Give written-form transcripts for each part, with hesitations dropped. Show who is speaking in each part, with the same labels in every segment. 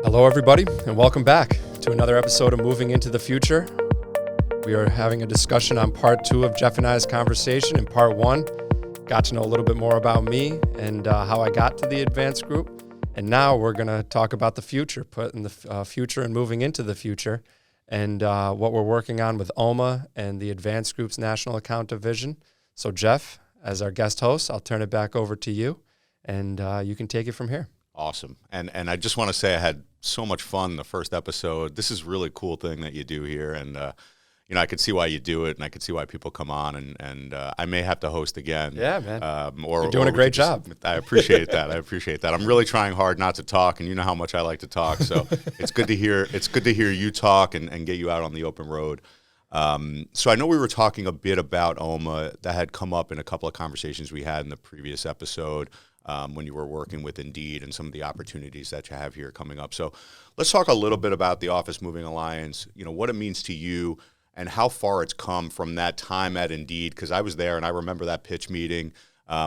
Speaker 1: Hello, everybody, and welcome back to another episode of Moving into the Future. We are having a discussion on part 2 of Jeff and I's conversation. In part 1, got to know a little bit more about me and how I got to the advanced group. And now we're going to talk about the future, putting the future and moving into the future, and what we're working on with OMA and the advanced group's national account division. So, Jeff, as our guest host, I'll turn it back over to you, and you can take it from here.
Speaker 2: Awesome. And I just want to say I had so much fun the first episode. This is a really cool thing that you do here. And, I could see why you do it, and I could see why people come on. And I may have to host again.
Speaker 1: Yeah, man. You're doing a great job.
Speaker 2: I appreciate that. I'm really trying hard not to talk, and you know how much I like to talk. So it's good to hear you talk and get you out on the open road. So I know we were talking a bit about OMA that had come up in a couple of conversations we had in the previous episode. When you were working with Indeed and some of the opportunities that you have here coming up. So let's talk a little bit about the Office Moving Alliance, what it means to you and how far it's come from that time at Indeed, because I was there and I remember that pitch meeting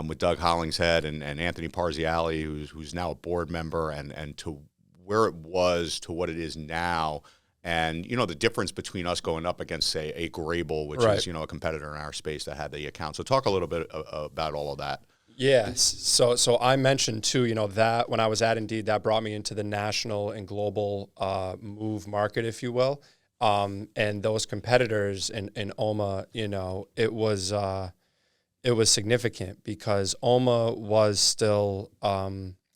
Speaker 2: with Doug Hollingshead and Anthony Parziali, who's now a board member, and to where it was to what it is now. And, the difference between us going up against, say, a Grable, which is, a competitor in our space that had the account. So talk a little bit about all of that.
Speaker 1: Yes. So I mentioned too, that when I was at Indeed, that brought me into the national and global move market, if you will. And those competitors in OMA, it was significant because OMA was still, I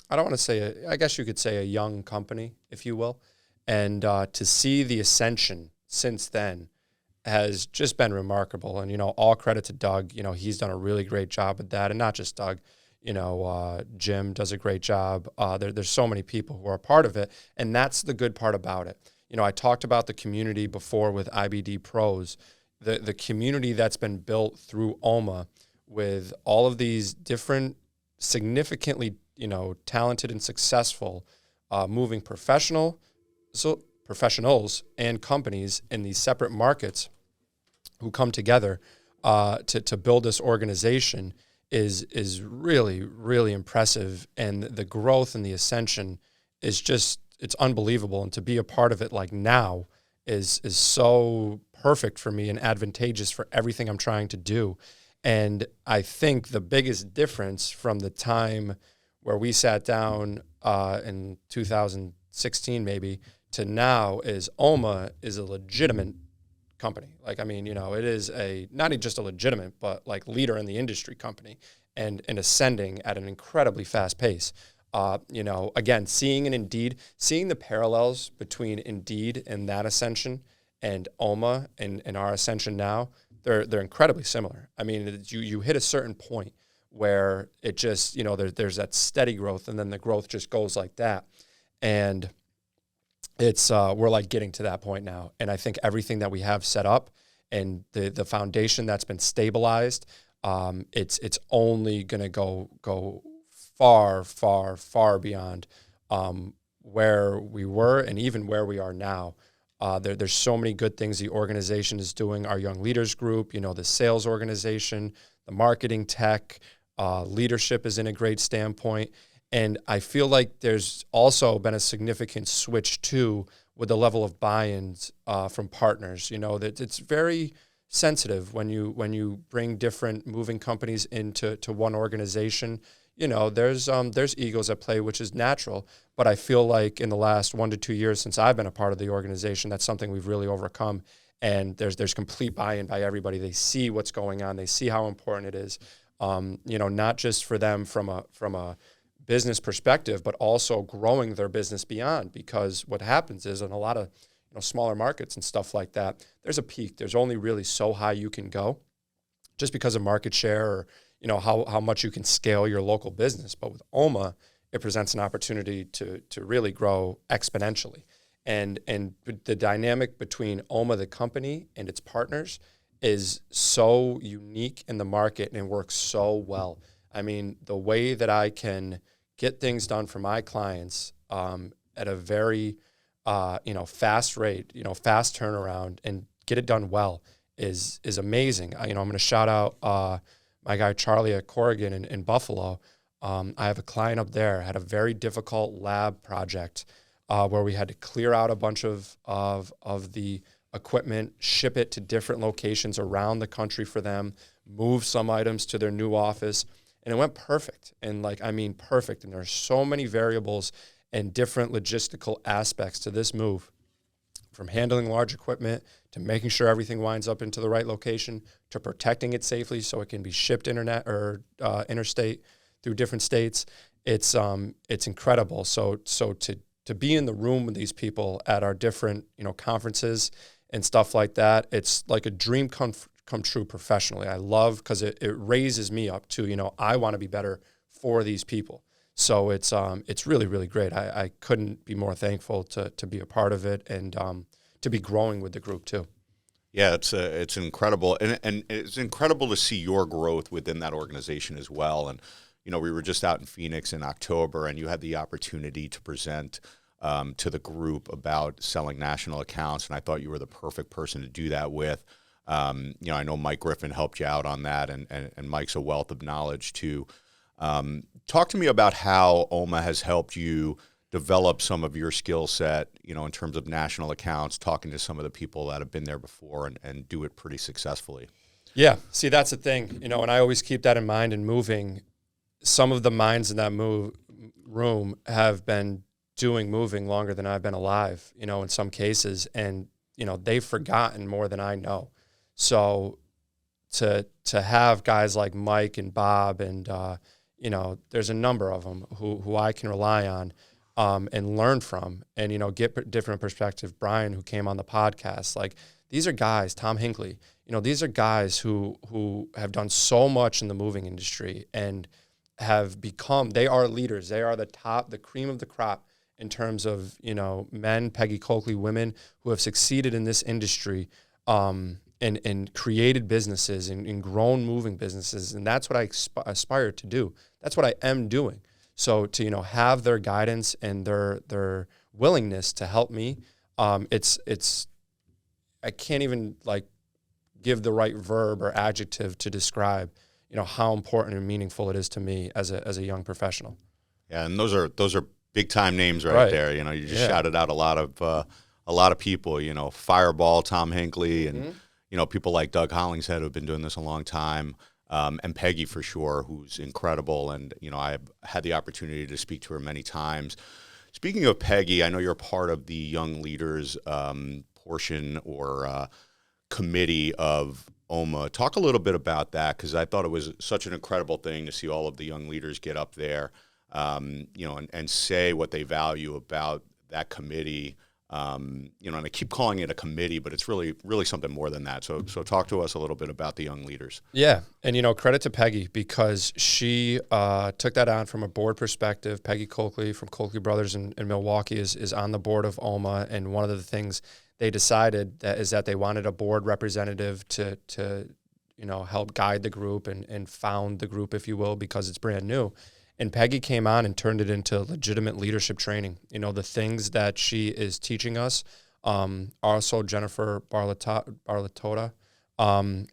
Speaker 1: don't want to say, I guess you could say a young company, if you will. And to see the ascension since then has just been remarkable. And, all credit to Doug. He's done a really great job with that. And not just Doug, Jim does a great job. There's so many people who are a part of it. And that's the good part about it. I talked about the community before with IBD Pros, the community that's been built through OMA with all of these different, significantly, talented and successful moving professionals and companies in these separate markets who come together to build this organization is really, really impressive. And the growth and the ascension is just, it's unbelievable. And to be a part of it like now is so perfect for me and advantageous for everything I'm trying to do. And I think the biggest difference from the time where we sat down in 2016 maybe to now is OMA is a legitimate company. It is not just a legitimate, but like leader in the industry company and ascending at an incredibly fast pace. Again, seeing the parallels between Indeed and that ascension and OMA and our ascension now, they're incredibly similar. You hit a certain point where it just, there's that steady growth and then the growth just goes like that. And it's we're like getting to that point now. And I think everything that we have set up and the foundation that's been stabilized, it's only going to go far, far, far beyond where we were and even where we are now. There's so many good things the organization is doing. Our young leaders group, the sales organization, the marketing tech, leadership is in a great standpoint. And I feel like there's also been a significant switch too with the level of buy-ins from partners. That it's very sensitive when you bring different moving companies into one organization. There's egos at play, which is natural. But I feel like in the last 1 to 2 years since I've been a part of the organization, that's something we've really overcome. And there's complete buy-in by everybody. They see what's going on. They see how important it is. Not just for them from a business perspective, but also growing their business beyond, because what happens is in a lot of smaller markets and stuff like that, there's a peak. There's only really so high you can go just because of market share or how much you can scale your local business. But with OMA, it presents an opportunity to really grow exponentially. And the dynamic between OMA, the company, and its partners is so unique in the market and works so well. The way that I can get things done for my clients at a very, fast rate, fast turnaround, and get it done well is amazing. I'm going to shout out my guy Charlie at Corrigan in Buffalo. I have a client up there, had a very difficult lab project where we had to clear out a bunch of the equipment, ship it to different locations around the country for them, move some items to their new office, and it went perfect. And perfect. And there's so many variables and different logistical aspects to this move, from handling large equipment to making sure everything winds up into the right location to protecting it safely so it can be shipped interstate through different states. It's incredible. So to be in the room with these people at our different conferences and stuff like that, it's like a dream come true professionally. I love, because it raises me up to I want to be better for these people. So it's really, really great. I couldn't be more thankful to be a part of it and to be growing with the group too.
Speaker 2: Yeah, it's incredible, and it's incredible to see your growth within that organization as well. And we were just out in Phoenix in October, and you had the opportunity to present to the group about selling national accounts, and I thought you were the perfect person to do that with. I know Mike Griffin helped you out on that, and Mike's a wealth of knowledge too. Talk to me about how OMA has helped you develop some of your skill set, in terms of national accounts, talking to some of the people that have been there before and do it pretty successfully.
Speaker 1: Yeah. See, that's the thing, and I always keep that in mind in moving. Some of the minds in that room have been doing moving longer than I've been alive, in some cases, and, they've forgotten more than I know. So to have guys like Mike and Bob and, there's a number of them who I can rely on and learn from and, get different perspective. Brian, who came on the podcast, like, these are guys, Tom Hinckley, these are guys who have done so much in the moving industry and have become, they are leaders. They are the cream of the crop in terms of, men, Peggy Coakley, women who have succeeded in this industry and created businesses and grown moving businesses. And that's what I aspire to do. That's what I am doing. So to, have their guidance and their willingness to help me, it's I can't even give the right verb or adjective to describe, how important and meaningful it is to me as a young professional.
Speaker 2: Yeah, and those are big time names right there. You just shouted out a lot of people. Fireball, Tom Hinckley, and people like Doug Hollingshead, who've been doing this a long time, and Peggy for sure, who's incredible. And I've had the opportunity to speak to her many times. Speaking of Peggy, I know you're part of the Young Leaders portion or committee of OMA. Talk a little bit about that, because I thought it was such an incredible thing to see all of the young leaders get up there, and say what they value about that committee. And I keep calling it a committee, but it's really, really something more than that. So talk to us a little bit about the young leaders.
Speaker 1: Yeah. And, credit to Peggy, because she took that on from a board perspective. Peggy Coakley from Coakley Brothers in Milwaukee is on the board of OMA. And one of the things they decided is that they wanted a board representative to help guide the group and found the group, if you will, because it's brand new. And Peggy came on and turned it into legitimate leadership training. The things that she is teaching us, also Jennifer Barlatota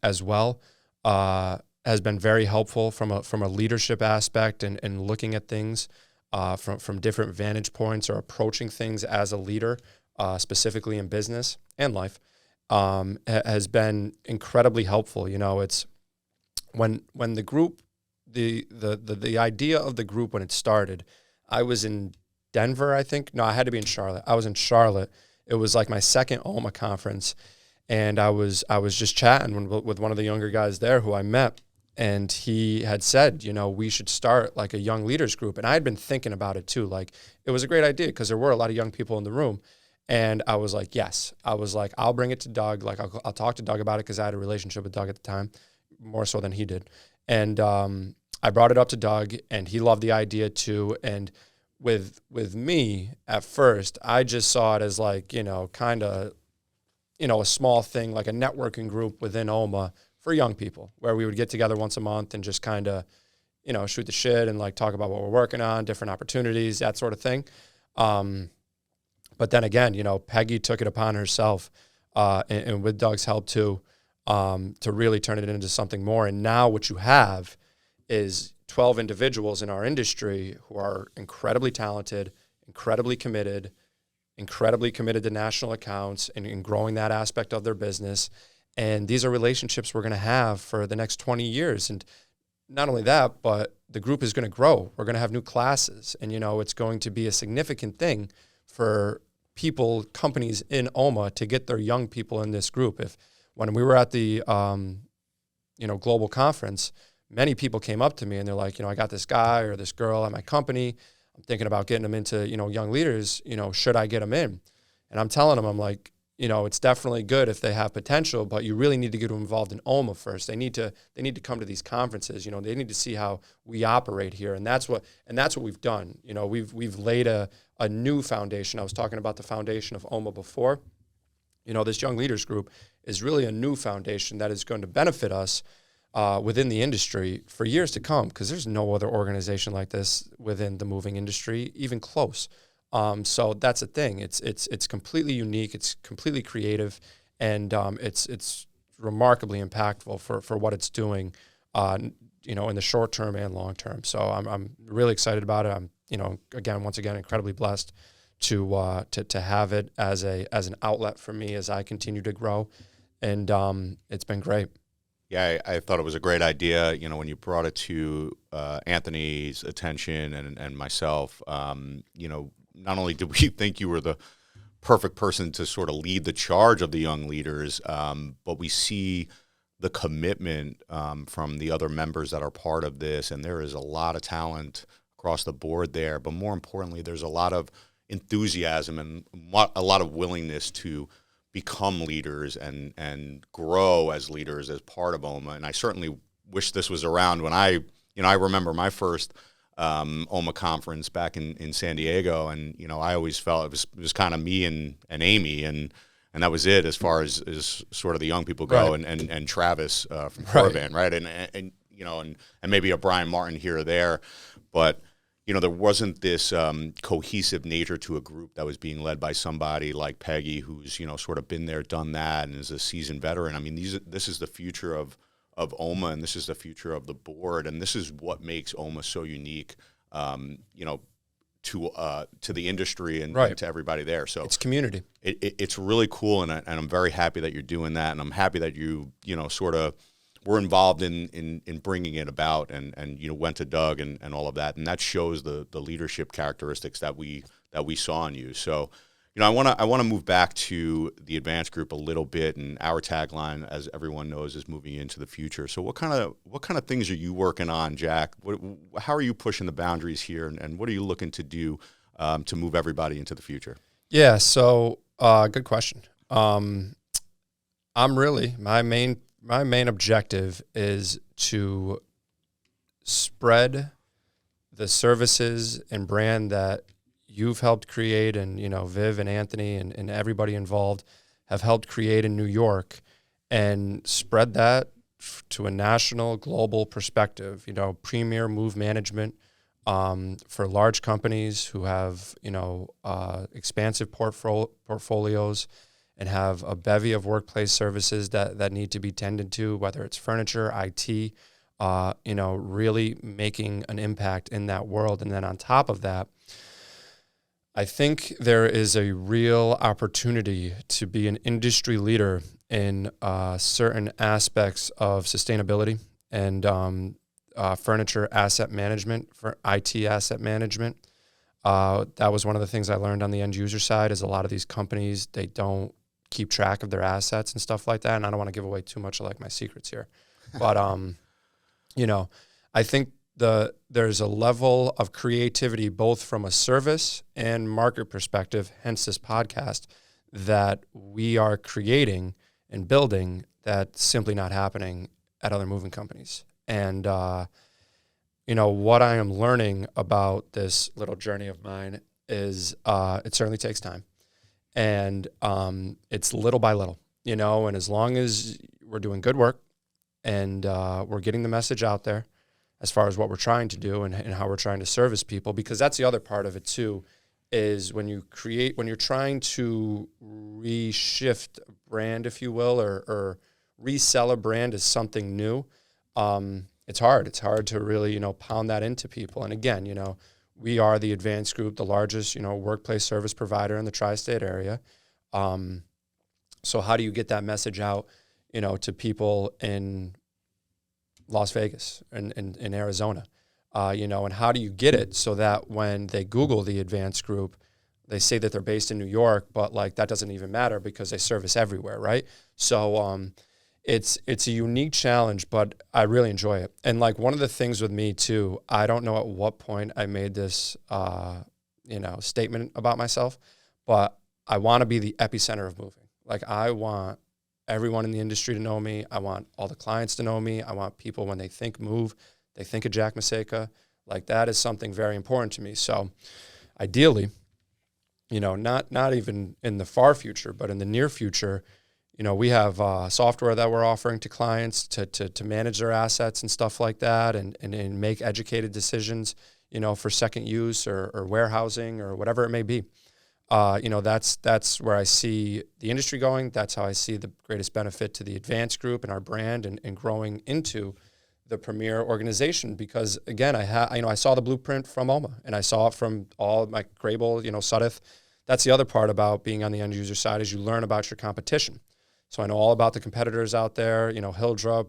Speaker 1: as well, has been very helpful from a leadership aspect and looking at things from different vantage points or approaching things as a leader, specifically in business and life, has been incredibly helpful. It's when the group, the idea of the group when it started, I was in Denver, I think. No, I had to be in Charlotte. I was in Charlotte. It was like my second OMA conference, and I was just chatting with one of the younger guys there who I met, and he had said, we should start like a young leaders group. And I had been thinking about it too. Like, it was a great idea because there were a lot of young people in the room. And I was like, yes. I was like, I'll bring it to Doug. Like, I'll talk to Doug about it because I had a relationship with Doug at the time, more so than he did. And I brought it up to Doug, and he loved the idea too. And with me at first, I just saw it as like, kind of, a small thing, like a networking group within OMA for young people, where we would get together once a month and just kind of, shoot the shit and like talk about what we're working on, different opportunities, that sort of thing. But then again, Peggy took it upon herself, and with Doug's help too, to really turn it into something more. And now what you have is 12 individuals in our industry who are incredibly talented, incredibly committed, incredibly committed to national accounts and growing that aspect of their business. And these are relationships we're going to have for the next 20 years. And not only that, but the group is going to grow. We're going to have new classes. And, it's going to be a significant thing for people, companies in OMA to get their young people in this group. When we were at the, global conference, many people came up to me and they're like, I got this guy or this girl at my company. I'm thinking about getting them into, young leaders, should I get them in? And I'm telling them, I'm like, it's definitely good if they have potential, but you really need to get them involved in OMA first. They need to come to these conferences. They need to see how we operate here, and that's what we've done. We've laid a new foundation. I was talking about the foundation of OMA before. This young leaders group is really a new foundation that is going to benefit us within the industry for years to come, because there's no other organization like this within the moving industry, even close. So that's the thing. It's completely unique. It's completely creative, and it's remarkably impactful for what it's doing, in the short term and long term. So I'm really excited about it. I'm once again incredibly blessed to have it as an outlet for me as I continue to grow, and it's been great.
Speaker 2: Yeah, I thought it was a great idea. When you brought it to Anthony's attention and myself, not only did we think you were the perfect person to sort of lead the charge of the young leaders, but we see the commitment from the other members that are part of this, and there is a lot of talent across the board there. But more importantly, there's a lot of enthusiasm and a lot of willingness to become leaders and grow as leaders as part of OMA. And I certainly wish this was around when I remember my first OMA conference back in San Diego, and I always felt it was kind of me and Amy, and that was it as far as sort of the young people go,
Speaker 1: right.
Speaker 2: and Travis from Caravan, right, and maybe a Brian Martin here or there, but there wasn't this cohesive nature to a group that was being led by somebody like Peggy, who's sort of been there, done that, and is a seasoned veteran. I mean, this is the future of OMA, and this is the future of the board, and this is what makes OMA so unique, to the industry and to everybody there. So
Speaker 1: it's community.
Speaker 2: It's really cool, and I'm very happy that you're doing that, and I'm happy that you sort of were involved in bringing it about, and went to Doug and all of that, and that shows the leadership characteristics that we saw in you. So. I want to move back to the advanced group a little bit, and our tagline, as everyone knows, is moving into the future. So what kind of things are you working on, Jack? How are you pushing the boundaries here, and what are you looking to do to move everybody into the future?
Speaker 1: Yeah, so good question. My main objective is to spread the services and brand that you've helped create, and Viv and Anthony and everybody involved have helped create in New York, and spread that to a national, global perspective. Premier move management for large companies who have expansive portfolios and have a bevy of workplace services that need to be tended to, whether it's furniture, IT, really making an impact in that world. And then on top of that, I think there is a real opportunity to be an industry leader in certain aspects of sustainability and furniture asset management, for IT asset management. That was one of the things I learned on the end user side, is a lot of these companies, they don't keep track of their assets and stuff like that. And I don't want to give away too much of my secrets here. But, I think there's a level of creativity, both from a service and market perspective, hence this podcast, that we are creating and building that's simply not happening at other moving companies. And, what I am learning about this little journey of mine is it certainly takes time. And it's little by little, and as long as we're doing good work and we're getting the message out there, as far as what we're trying to do and how we're trying to service people, because that's the other part of it too, is when you're trying to reshift a brand, if you will, or resell a brand as something new, it's hard. It's hard to really, pound that into people. And again, we are the Advanced Group, the largest, workplace service provider in the tri-state area. So how do you get that message out, to people in Las Vegas and in Arizona, and how do you get it so that when they Google the Advanced Group, they say that they're based in New York, but like that doesn't even matter because they service everywhere, right? So it's a unique challenge, but I really enjoy it. And like one of the things with me too, I don't know at what point I made this statement about myself, but I want to be the epicenter of moving. Like I want everyone in the industry to know me. I want all the clients to know me. I want people, when they think move, they think of Jack Macejka. Like that is something very important to me. So ideally, not even in the far future, but in the near future, we have software that we're offering to clients to manage their assets and stuff like that, and make educated decisions, for second use or warehousing or whatever it may be. That's where I see the industry going. That's how I see the greatest benefit to the Advanced Group and our brand and growing into the premier organization. Because again, I saw the blueprint from OMA, and I saw it from all my Grable, Sudeth. That's the other part about being on the end user side, is you learn about your competition. So I know all about the competitors out there, Hildrup,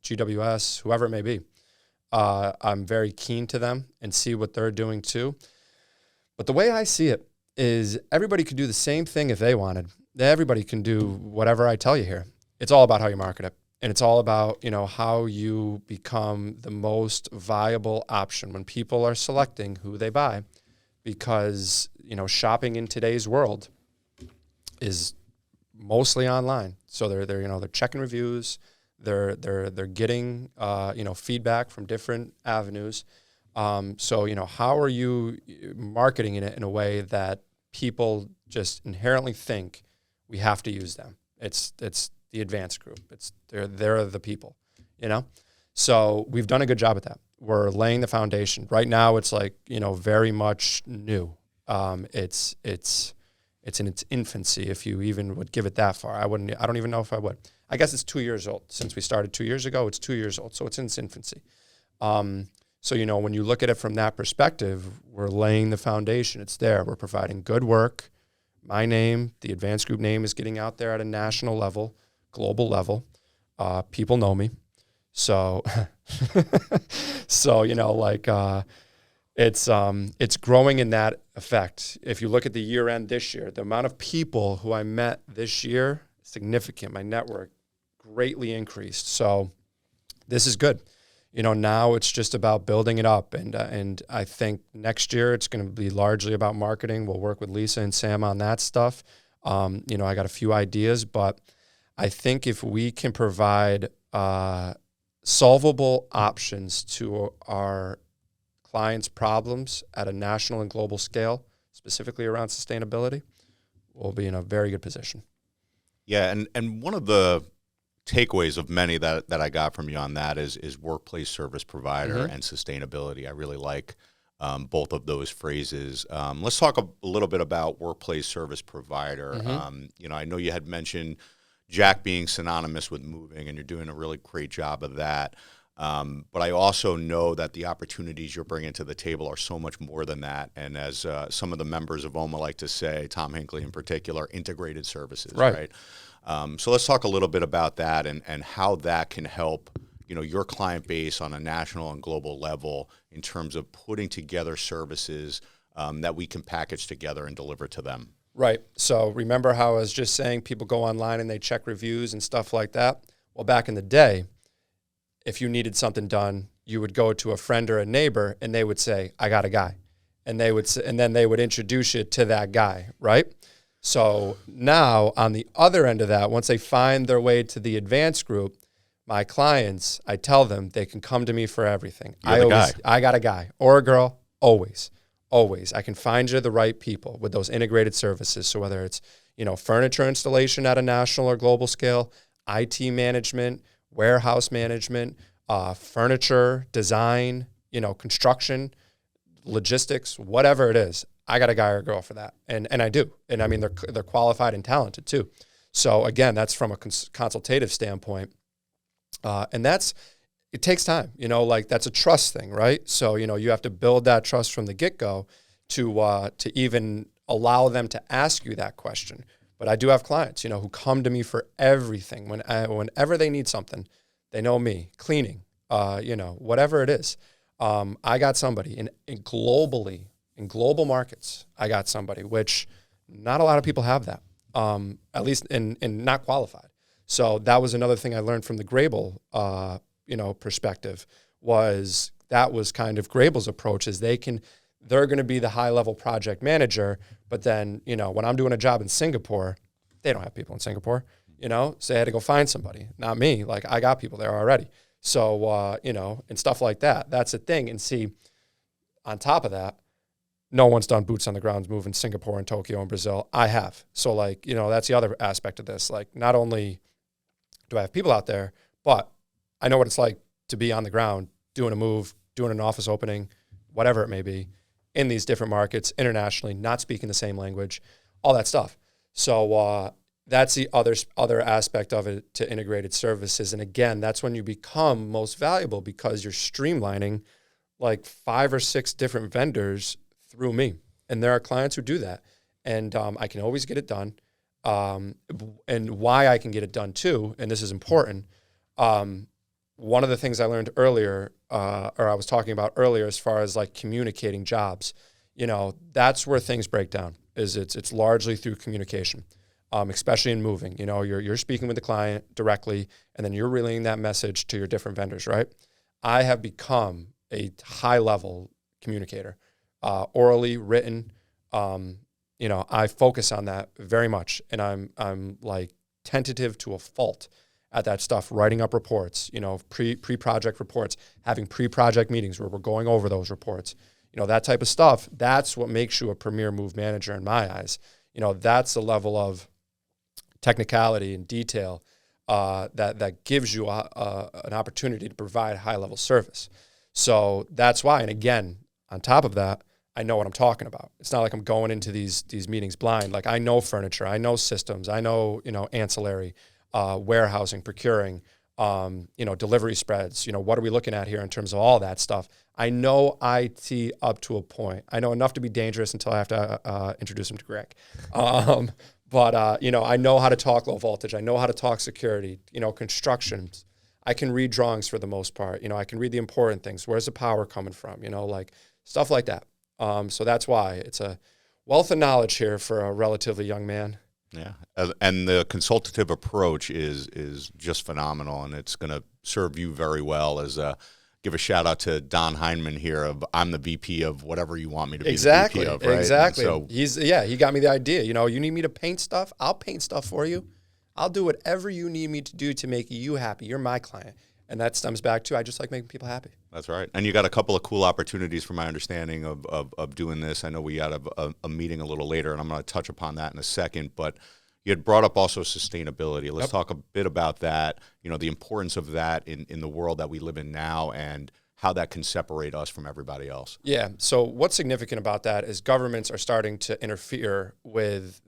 Speaker 1: GWS, whoever it may be. I'm very keen to them and see what they're doing too. But the way I see it is everybody could do the same thing if they wanted. Everybody can do whatever I tell you here. It's all about how you market it. And it's all about, how you become the most viable option when people are selecting who they buy. Because, shopping in today's world is mostly online. So they're checking reviews, they're getting feedback from different avenues. So how are you marketing it in a way that people just inherently think we have to use them? It's the Advanced Group. They're the people, So we've done a good job at that. We're laying the foundation. Right now it's like, very much new. It's in its infancy, if you even would give it that far. I don't even know if I would. I guess it's 2 years old. Since we started 2 years ago, it's 2 years old. So it's in its infancy. So, when you look at it from that perspective, we're laying the foundation. It's there. We're providing good work. My name, the Advanced Group name, is getting out there at a national level, global level. People know me. So, it's growing in that effect. If you look at the year end this year, the amount of people who I met this year, significant. My network greatly increased. So this is good. Now it's just about building it up. And I think next year it's going to be largely about marketing. We'll work with Lisa and Sam on that stuff. I got a few ideas, but I think if we can provide solvable options to our clients' problems at a national and global scale, specifically around sustainability, we'll be in a very good position.
Speaker 2: Yeah, and one of the takeaways of many that I got from you on that is workplace service provider and sustainability. I really like both of those phrases. Let's talk a little bit about workplace service provider. I know you had mentioned Jack being synonymous with moving, and you're doing a really great job of that. But I also know that the opportunities you're bringing to the table are so much more than that. And as some of the members of OMA like to say, Tom Hinckley in particular, integrated services, right? So let's talk a little bit about that and how that can help, your client base on a national and global level in terms of putting together services that we can package together and deliver to them.
Speaker 1: Right. So remember how I was just saying people go online and they check reviews and stuff like that? Well, back in the day, if you needed something done, you would go to a friend or a neighbor and they would say, I got a guy. And then they would introduce you to that guy, right? So now on the other end of that, once they find their way to the Advanced Group, my clients, I tell them they can come to me for everything. I got a guy or a girl, always. I can find you the right people with those integrated services. So whether it's, furniture installation at a national or global scale, IT management, warehouse management, furniture, design, construction, logistics, whatever it is, I got a guy or a girl for that. And I do. And I mean, they're qualified and talented too. So again, that's from a consultative standpoint. And that's, it takes time, like that's a trust thing, right? So, you have to build that trust from the get-go to even allow them to ask you that question. But I do have clients, who come to me for everything. Whenever they need something, they know me, cleaning, whatever it is. I got somebody in global markets. I got somebody, which not a lot of people have that, at least in not qualified. So that was another thing I learned from the Grable, perspective was kind of Grable's approach is they're going to be the high level project manager. But then, when I'm doing a job in Singapore, they don't have people in Singapore, so they had to go find somebody, not me. Like I got people there already. So, and stuff like that, that's the thing. And see, on top of that, no one's done boots on the ground move in Singapore and Tokyo and Brazil. I have. So like, that's the other aspect of this. Like not only do I have people out there, but I know what it's like to be on the ground, doing a move, doing an office opening, whatever it may be, in these different markets, internationally, not speaking the same language, all that stuff. So that's the other aspect of it to integrated services. And again, that's when you become most valuable because you're streamlining like 5 or 6 different vendors through me. And there are clients who do that. And I can always get it done. And why I can get it done too, and this is important, one of the things I learned earlier, or I was talking about earlier as far as like communicating jobs, that's where things break down, is it's largely through communication, especially in moving. You're speaking with the client directly, and then you're relaying that message to your different vendors, right? I have become a high-level communicator, orally, written. I focus on that very much, and I'm like tentative to a fault at that stuff, writing up reports, pre-project reports, having pre-project meetings where we're going over those reports, that type of stuff. That's what makes you a premier move manager in my eyes. That's the level of technicality and detail that gives you an opportunity to provide high-level service. So that's why, and again, on top of that, I know what I'm talking about. It's not like I'm going into these meetings blind. Like I know furniture, I know systems, I know, ancillary, warehousing, procuring, delivery spreads. What are we looking at here in terms of all that stuff? I know IT up to a point. I know enough to be dangerous until I have to introduce him to Greg. But I know how to talk low voltage. I know how to talk security, construction. I can read drawings for the most part. I can read the important things. Where's the power coming from? Like stuff like that. So that's why it's a wealth of knowledge here for a relatively young man.
Speaker 2: Yeah, and the consultative approach is just phenomenal, and it's going to serve you very well. Give a shout out to Don Heineman here of I'm the VP of whatever you want me to be the VP of, right?
Speaker 1: Exactly. So he got me the idea. You need me to paint stuff, I'll paint stuff for you. I'll do whatever you need me to do to make you happy. You're my client. And that stems back to I just like making people happy.
Speaker 2: That's right. And you got a couple of cool opportunities from my understanding of doing this. I know we had a meeting a little later, and I'm going to touch upon that in a second. But you had brought up also sustainability. Let's talk a bit about that, the importance of that in the world that we live in now and how that can separate us from everybody else.
Speaker 1: Yeah. So what's significant about that is governments are starting to interfere with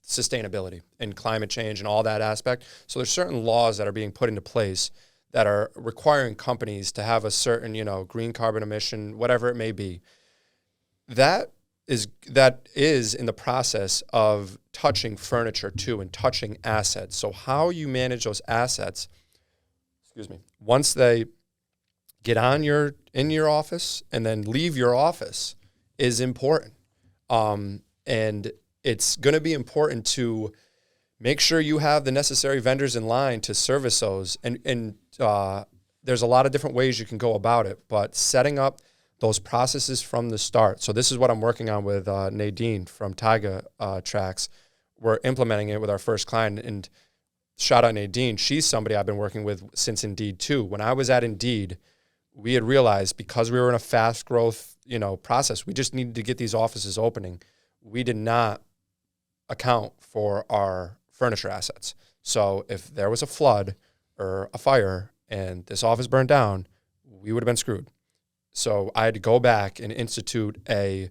Speaker 1: sustainability and climate change and all that aspect. So there's certain laws that are being put into place that are requiring companies to have a certain, green carbon emission, whatever it may be. That is in the process of touching furniture too and touching assets. So how you manage those assets, once they get in your office and then leave your office is important. And it's going to be important to make sure you have the necessary vendors in line to service those. And there's a lot of different ways you can go about it, but setting up those processes from the start. So this is what I'm working on with Nadine from Tyga Tracks. We're implementing it with our first client, and shout out Nadine. She's somebody I've been working with since Indeed too. When I was at Indeed, we had realized because we were in a fast growth, process, we just needed to get these offices opening. We did not account for our furniture assets. So if there was a flood or a fire and this office burned down, we would have been screwed. So I had to go back and institute a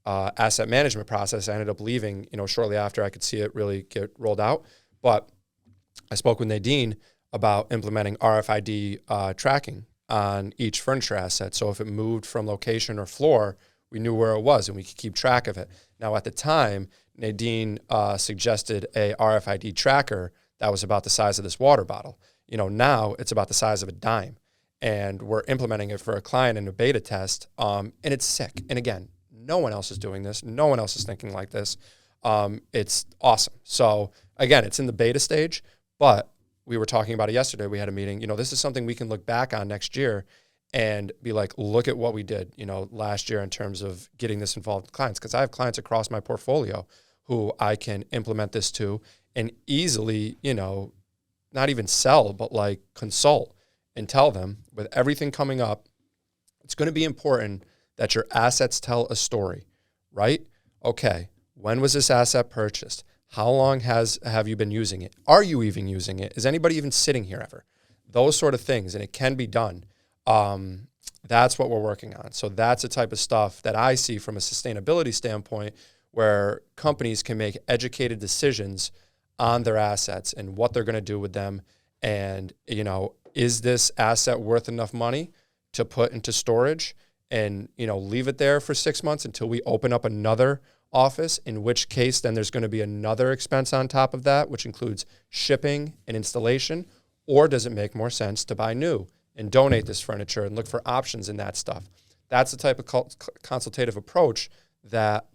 Speaker 1: asset management process. I ended up leaving, shortly after I could see it really get rolled out. But I spoke with Nadine about implementing RFID tracking on each furniture asset. So if it moved from location or floor, we knew where it was and we could keep track of it. Now, at the time, Nadine suggested a RFID tracker that was about the size of this water bottle. Now it's about the size of a dime. And we're implementing it for a client in a beta test, and it's sick. And again, no one else is doing this. No one else is thinking like this. It's awesome. So again, it's in the beta stage, but we were talking about it yesterday. We had a meeting. This is something we can look back on next year and be like, look at what we did, last year in terms of getting this involved with clients. Because I have clients across my portfolio who I can implement this to and easily, not even sell, but like consult and tell them with everything coming up, it's going to be important that your assets tell a story, right? Okay, when was this asset purchased? How long have you been using it? Are you even using it? Is anybody even sitting here ever? Those sort of things, and it can be done. That's what we're working on. So that's the type of stuff that I see from a sustainability standpoint where companies can make educated decisions on their assets and what they're going to do with them. And, is this asset worth enough money to put into storage and, leave it there for 6 months until we open up another office, in which case then there's going to be another expense on top of that, which includes shipping and installation? Or does it make more sense to buy new and donate this furniture and look for options in that stuff? That's the type of consultative approach that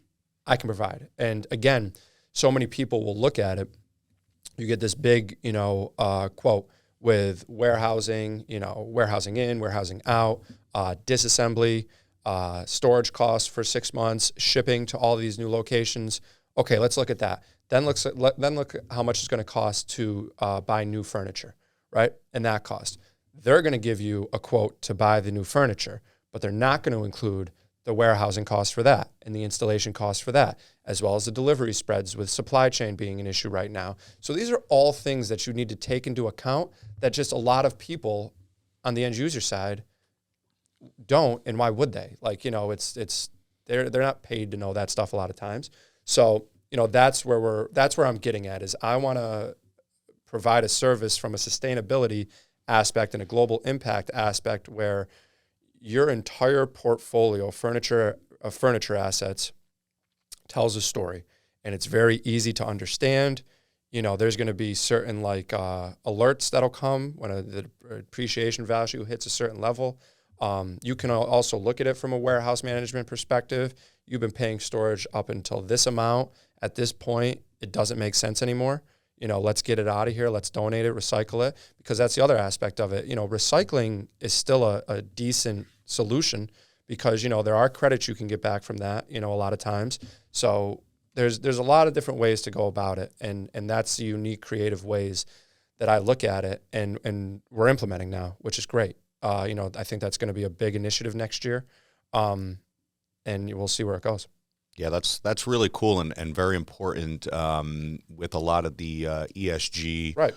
Speaker 1: I can provide. And again, so many people will look at it. You get this big, quote with warehousing, warehousing in, warehousing out, disassembly, storage costs for 6 months, shipping to all these new locations. Okay, let's look at that. Then look at how much it's going to cost to buy new furniture, right? And that cost. They're going to give you a quote to buy the new furniture, but they're not going to include the warehousing costs for that and the installation costs for that, as well as the delivery spreads with supply chain being an issue right now. So these are all things that you need to take into account that just a lot of people on the end user side don't, and why would they? Like, they're not paid to know that stuff a lot of times. So, that's where I'm getting at is I want to provide a service from a sustainability aspect and a global impact aspect where your entire portfolio of furniture assets tells a story, and it's very easy to understand. There's going to be certain alerts that'll come when the appreciation value hits a certain level. You can also look at it from a warehouse management perspective. You've been paying storage up until this amount. At this point, it doesn't make sense anymore. Let's get it out of here. Let's donate it, recycle it, because that's the other aspect of it. Recycling is still a decent solution because, there are credits you can get back from that, a lot of times. So there's a lot of different ways to go about it. And that's the unique creative ways that I look at it and we're implementing now, which is great. I think that's going to be a big initiative next year. And we'll see where it goes.
Speaker 2: Yeah, that's really cool and very important with a lot of the ESG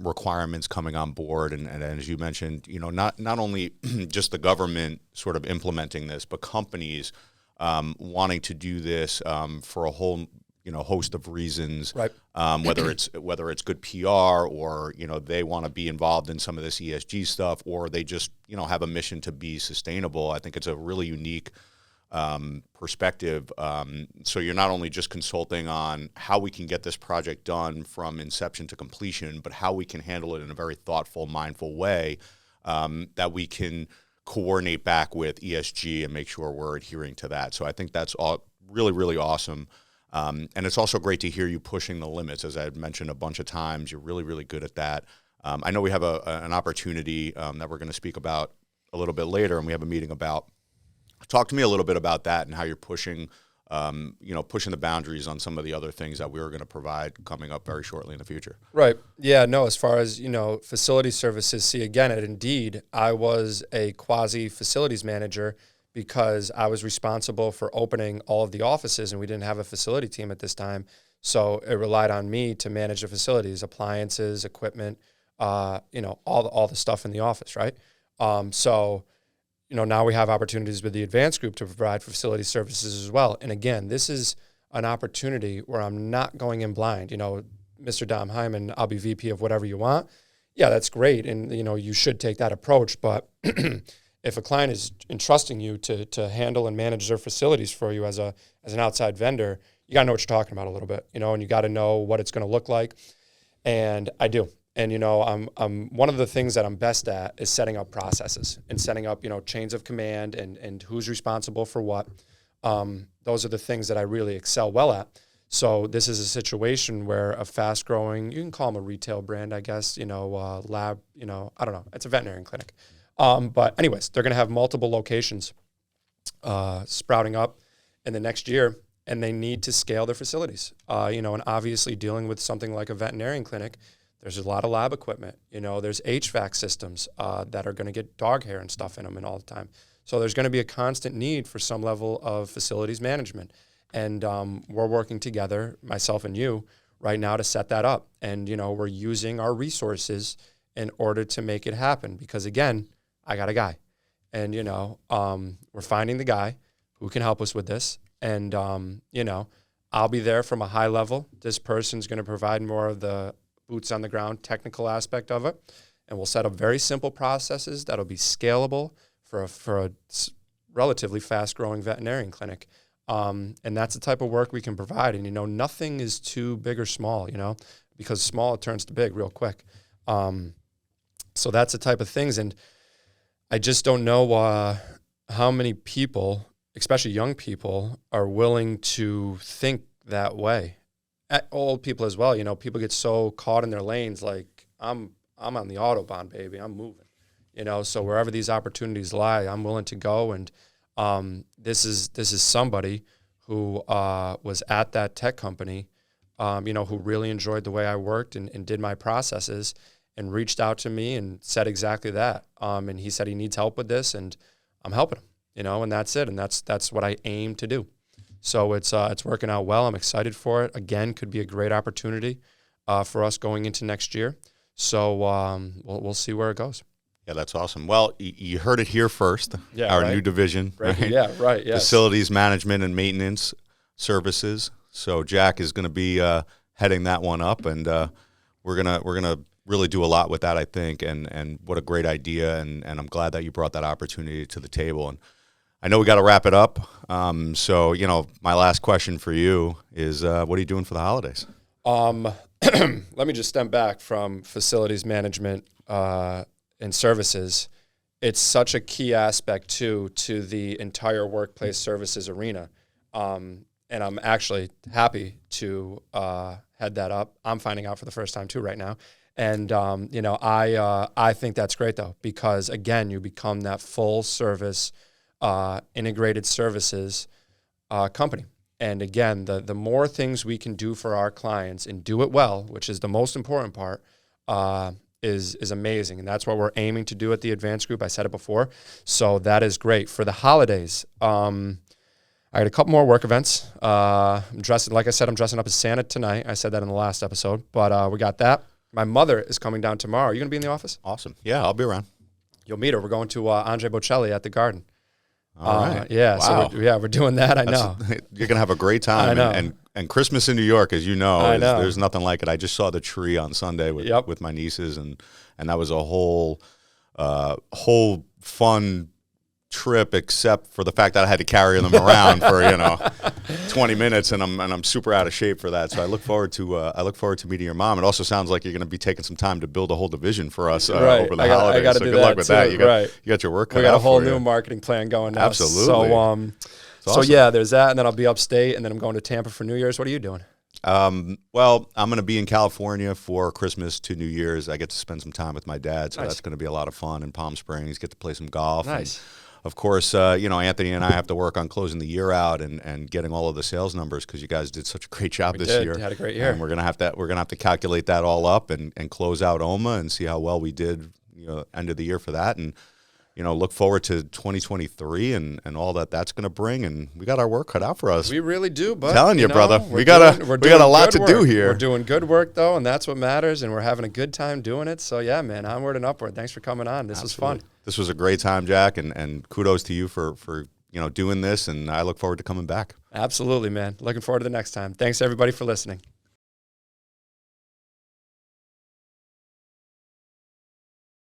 Speaker 2: requirements coming on board. And as you mentioned, not only just the government sort of implementing this, but companies wanting to do this for a whole host of reasons,
Speaker 1: right?
Speaker 2: Whether it's good PR or they want to be involved in some of this ESG stuff, or they just have a mission to be sustainable. I think it's a really unique perspective. So you're not only just consulting on how we can get this project done from inception to completion, but how we can handle it in a very thoughtful, mindful way that we can coordinate back with ESG and make sure we're adhering to that. So I think that's all really, really awesome. And it's also great to hear you pushing the limits. As I had mentioned a bunch of times, you're really, really good at that. I know we have an opportunity that we're going to speak about a little bit later, and we have a meeting about. Talk to me a little bit about that and how you're pushing the boundaries on some of the other things that we were going to provide coming up very shortly in the future.
Speaker 1: Right. Yeah, no, as far as, facility services, see, again, at Indeed, I was a quasi facilities manager because I was responsible for opening all of the offices and we didn't have a facility team at this time. So it relied on me to manage the facilities, appliances, equipment, all the stuff in the office, right? Now we have opportunities with the advanced group to provide facility services as well. And again, this is an opportunity where I'm not going in blind. Mr. Dom Hyman, I'll be VP of whatever you want. yeah, that's great. And, you should take that approach. But if a client is entrusting you to handle and manage their facilities for you as an outside vendor, you got to know what you're talking about a little bit, and you got to know what it's going to look like. And I do. And, I'm one of the things that I'm best at is setting up processes and setting up, chains of command and who's responsible for what. Those are the things that I really excel well at. So this is a situation where a fast growing, you can call them a retail brand, I guess, lab, I don't know. It's a veterinarian clinic. But anyways, they're going to have multiple locations sprouting up in the next year, and they need to scale their facilities. And obviously dealing with something like a veterinarian clinic, there's a lot of lab equipment. There's HVAC systems that are going to get dog hair and stuff in them and all the time. So there's going to be a constant need for some level of facilities management. And we're working together, myself and you, right now to set that up. And, we're using our resources in order to make it happen. Because, again, I got a guy. And, we're finding the guy who can help us with this. And, I'll be there from a high level. This person's going to provide more of the boots on the ground technical aspect of it. And we'll set up very simple processes that'll be scalable for a relatively fast-growing veterinarian clinic. And that's the type of work we can provide. And, nothing is too big or small, because small, it turns to big real quick. So that's the type of things. And I just don't know how many people, especially young people, are willing to think that way. Old people as well, people get so caught in their lanes, like I'm on the Autobahn, baby, I'm moving, so wherever these opportunities lie, I'm willing to go. And this is somebody who was at that tech company, who really enjoyed the way I worked and did my processes, and reached out to me and said exactly that. And he said he needs help with this, and I'm helping him, and that's it. And that's what I aim to do. So it's working out well. I'm excited for it. Again, could be a great opportunity for us going into next year. So we'll see where it goes.
Speaker 2: Yeah, that's awesome. Well, you heard it here first.
Speaker 1: Yeah,
Speaker 2: our
Speaker 1: right.
Speaker 2: New division, right?
Speaker 1: Yeah, right. Yes.
Speaker 2: Facilities management and maintenance services. So Jack is going to be heading that one up, and we're gonna really do a lot with that, I think. And what a great idea! And I'm glad that you brought that opportunity to the table. And I know we got to wrap it up. So my last question for you is, what are you doing for the holidays?
Speaker 1: Let me just step back from facilities management and services. It's such a key aspect to the entire workplace services arena. And I'm actually happy to head that up. I'm finding out for the first time too right now. And, I think that's great though, because again, you become that full service, integrated services company. And again, the more things we can do for our clients and do it well, which is the most important part, is amazing. And that's what we're aiming to do at the Advanced Group. I said it before. So that is great. For the holidays, I got a couple more work events. I'm dressing up as Santa tonight. I said that in the last episode, but we got that. My mother is coming down tomorrow. Are you going to be in the office?
Speaker 2: Awesome. Yeah, I'll be around.
Speaker 1: You'll meet her. We're going to Andre Bocelli at the Garden.
Speaker 2: All right.
Speaker 1: Yeah.
Speaker 2: Wow.
Speaker 1: So we're doing that. I know.
Speaker 2: You're going to have a great time.
Speaker 1: I know.
Speaker 2: And Christmas in New York, as you know,
Speaker 1: I know.
Speaker 2: There's nothing like it. I just saw the tree on Sunday with my nieces, and that was a whole fun trip, except for the fact that I had to carry them around for 20 minutes, and I'm super out of shape for that. So I look forward to meeting your mom. It also sounds like you're going to be taking some time to build a whole division for us over the holidays.
Speaker 1: I got to
Speaker 2: so
Speaker 1: do
Speaker 2: good luck with that. You got your work cut out.
Speaker 1: We got a whole
Speaker 2: new
Speaker 1: marketing plan going now.
Speaker 2: Absolutely.
Speaker 1: So
Speaker 2: awesome.
Speaker 1: So yeah, there's that, and then I'll be upstate, and then I'm going to Tampa for New Year's. What are you doing?
Speaker 2: Well, I'm going to be in California for Christmas to New Year's. I get to spend some time with my dad, so that's going to be a lot of fun in Palm Springs. Get to play some golf.
Speaker 1: Nice.
Speaker 2: And of course, Anthony and I have to work on closing the year out and getting all of the sales numbers, because you guys did such a great job this year.
Speaker 1: We had a great year.
Speaker 2: And we're gonna have to calculate that all up and close out OMA and see how well we did, end of the year for that, and look forward to 2023 and all that's going to bring. And we got our work cut out for us.
Speaker 1: We really do, but
Speaker 2: I'm telling you, brother, we got a lot to do here.
Speaker 1: We're doing good work though, and that's what matters. And we're having a good time doing it. So yeah, man, onward and upward. Thanks for coming on. This was fun.
Speaker 2: This was a great time, Jack, and kudos to you for doing this. And I look forward to coming back.
Speaker 1: Absolutely, man. Looking forward to the next time. Thanks everybody for listening.